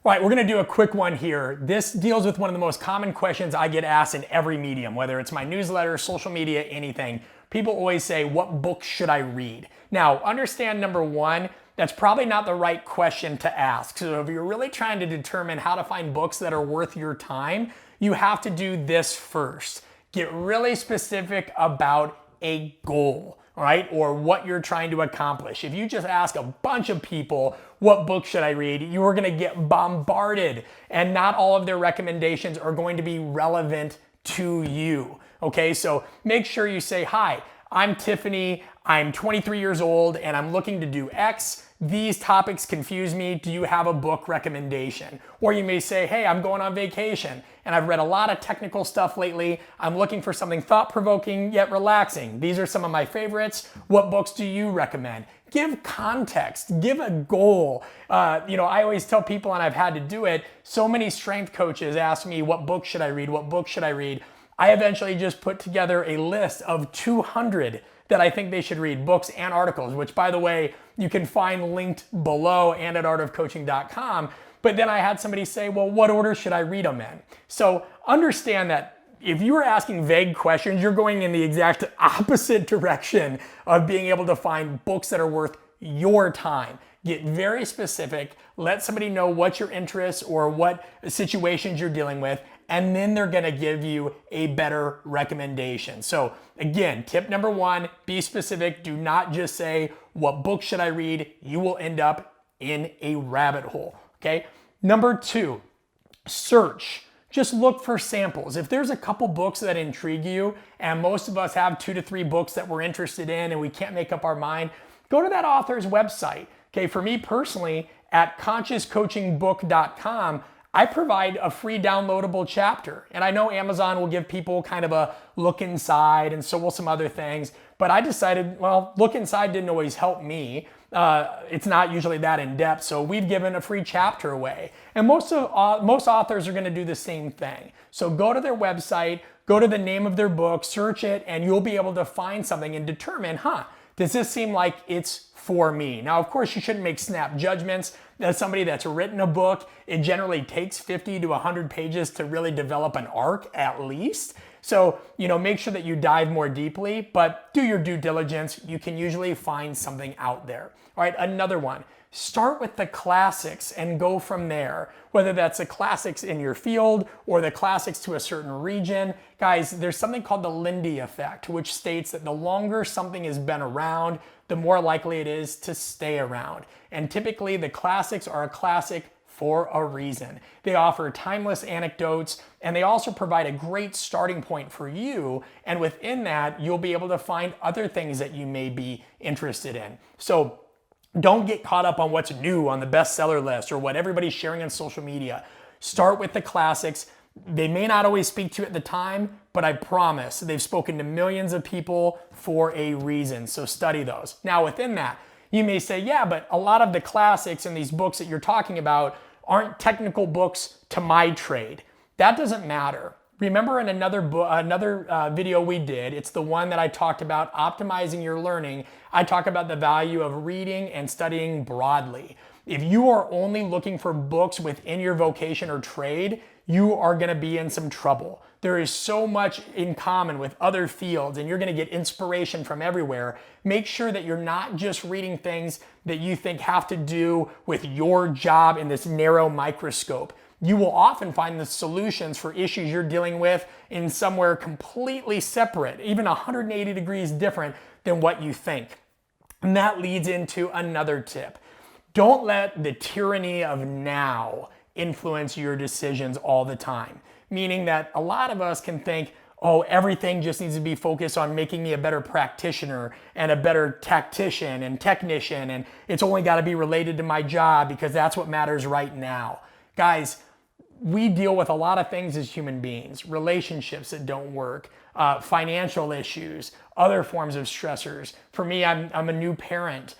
All right, we're gonna do a quick one here. This deals with one of the most common questions I get asked in every medium, whether it's my newsletter, social media, anything. People always say, what book should I read? Now, understand number one, that's probably not the right question to ask. So if you're really trying to determine how to find books that are worth your time, you have to do this first. Get really specific about a goal, right? Or what you're trying to accomplish. If you just ask a bunch of people, what book should I read? You are gonna get bombarded, and not all of their recommendations are going to be relevant to you, okay? So make sure you say, hi, I'm Tiffany, I'm 23 years old, and I'm looking to do X. These topics confuse me. Do you have a book recommendation? Or you may say, hey, I'm going on vacation and I've read a lot of technical stuff lately. I'm looking for something thought-provoking yet relaxing. These are some of my favorites. What books do you recommend? Give context, give a goal. I always tell people, and I've had to do it, so many strength coaches ask me, what book should I read? What book should I read? I eventually just put together a list of 200 that I think they should read, books and articles, which, by the way, you can find linked below and at artofcoaching.com. But then I had somebody say, well, what order should I read them in? So understand that if you are asking vague questions, you're going in the exact opposite direction of being able to find books that are worth your time. Get very specific, let somebody know what your interests or what situations you're dealing with, and then they're gonna give you a better recommendation. So again, tip number one, be specific. Do not just say, what book should I read? You will end up in a rabbit hole, okay? Number two, search. Just look for samples. If there's a couple books that intrigue you, and most of us have 2 to 3 books that we're interested in and we can't make up our mind, go to that author's website. Okay, for me personally, at consciouscoachingbook.com, I provide a free downloadable chapter. And I know Amazon will give people kind of a look inside, and so will some other things. But I decided, well, look inside didn't always help me. It's not usually that in depth, so we've given a free chapter away. And most authors are gonna do the same thing. So go to their website, go to the name of their book, search it, and you'll be able to find something and determine, does this seem like it's for me? Now, of course, you shouldn't make snap judgments. As somebody that's written a book, it generally takes 50 to 100 pages to really develop an arc at least. So, make sure that you dive more deeply, but do your due diligence. You can usually find something out there. All right, another one. Start with the classics and go from there, whether that's the classics in your field or the classics to a certain region. Guys, there's something called the Lindy effect, which states that the longer something has been around, the more likely it is to stay around. And typically the classics are a classic for a reason. They offer timeless anecdotes, and they also provide a great starting point for you. And within that, you'll be able to find other things that you may be interested in. So don't get caught up on what's new on the bestseller list or what everybody's sharing on social media. Start with the classics. They may not always speak to you at the time, but I promise they've spoken to millions of people for a reason. So study those. Now within that, you may say, yeah, but a lot of the classics and these books that you're talking about aren't technical books to my trade. That doesn't matter. Remember in another video we did, it's the one that I talked about optimizing your learning. I talk about the value of reading and studying broadly. If you are only looking for books within your vocation or trade, you are gonna be in some trouble. There is so much in common with other fields, and you're gonna get inspiration from everywhere. Make sure that you're not just reading things that you think have to do with your job in this narrow microscope. You will often find the solutions for issues you're dealing with in somewhere completely separate, even 180 degrees different than what you think. And that leads into another tip. Don't let the tyranny of now influence your decisions all the time. Meaning that a lot of us can think, oh, everything just needs to be focused on making me a better practitioner and a better tactician and technician, and it's only got to be related to my job because that's what matters right now. Guys, we deal with a lot of things as human beings, relationships that don't work, financial issues, other forms of stressors. For me, I'm a new parent.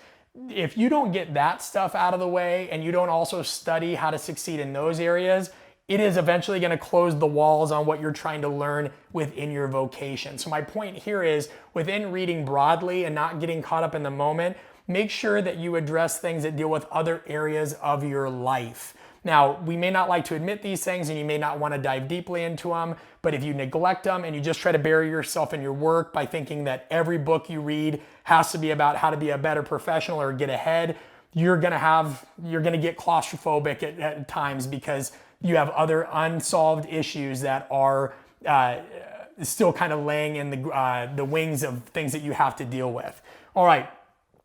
If you don't get that stuff out of the way and you don't also study how to succeed in those areas, it is eventually going to close the walls on what you're trying to learn within your vocation. So my point here is, within reading broadly and not getting caught up in the moment, make sure that you address things that deal with other areas of your life. Now, we may not like to admit these things and you may not want to dive deeply into them, but if you neglect them and you just try to bury yourself in your work by thinking that every book you read has to be about how to be a better professional or get ahead, you're gonna get claustrophobic at times because you have other unsolved issues that are still kind of laying in the wings of things that you have to deal with. All right,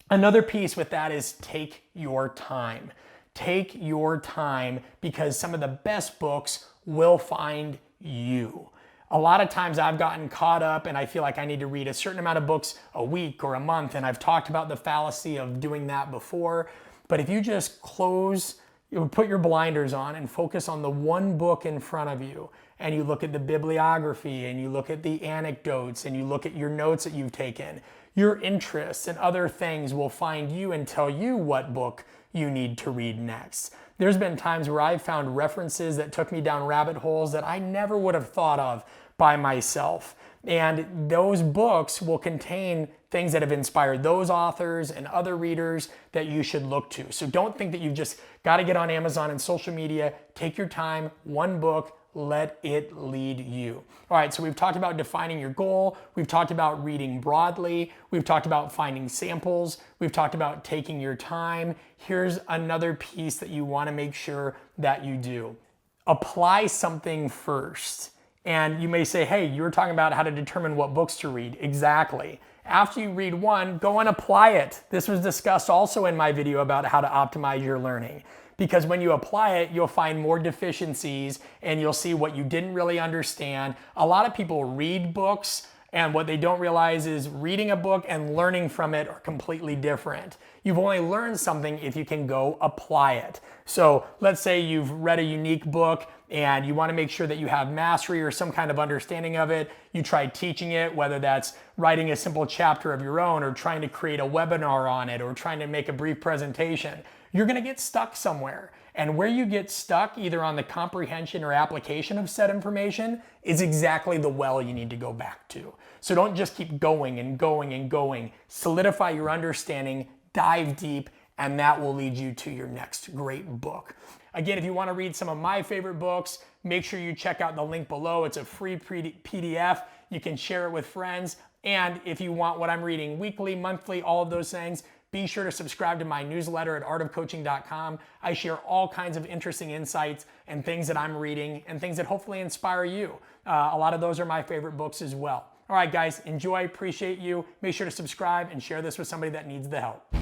another piece with that is take your time. Take your time because some of the best books will find you. A lot of times I've gotten caught up and I feel like I need to read a certain amount of books a week or a month, and I've talked about the fallacy of doing that before. But if you just put your blinders on and focus on the one book in front of you, and you look at the bibliography and you look at the anecdotes and you look at your notes that you've taken, your interests and other things will find you and tell you what book you need to read next. There's been times where I've found references that took me down rabbit holes that I never would have thought of by myself. And those books will contain things that have inspired those authors and other readers that you should look to. So don't think that you've just got to get on Amazon and social media. Take your time, one book, let it lead you. All right, so we've talked about defining your goal. We've talked about reading broadly. We've talked about finding samples. We've talked about taking your time. Here's another piece that you want to make sure that you do. Apply something first. And you may say, hey, you were talking about how to determine what books to read. Exactly. After you read one, go and apply it. This was discussed also in my video about how to optimize your learning. Because when you apply it, you'll find more deficiencies and you'll see what you didn't really understand. A lot of people read books, and what they don't realize is reading a book and learning from it are completely different. You've only learned something if you can go apply it. So let's say you've read a unique book and you want to make sure that you have mastery or some kind of understanding of it. You try teaching it, whether that's writing a simple chapter of your own or trying to create a webinar on it or trying to make a brief presentation. You're going to get stuck somewhere. And where you get stuck, either on the comprehension or application of said information, is exactly the well you need to go back to. So don't just keep going and going and going. Solidify your understanding, dive deep, and that will lead you to your next great book. Again, if you want to read some of my favorite books, make sure you check out the link below. It's a free PDF. You can share it with friends. And if you want what I'm reading weekly, monthly, all of those things, be sure to subscribe to my newsletter at artofcoaching.com. I share all kinds of interesting insights and things that I'm reading and things that hopefully inspire you. A lot of those are my favorite books as well. All right, guys, enjoy, appreciate you. Make sure to subscribe and share this with somebody that needs the help.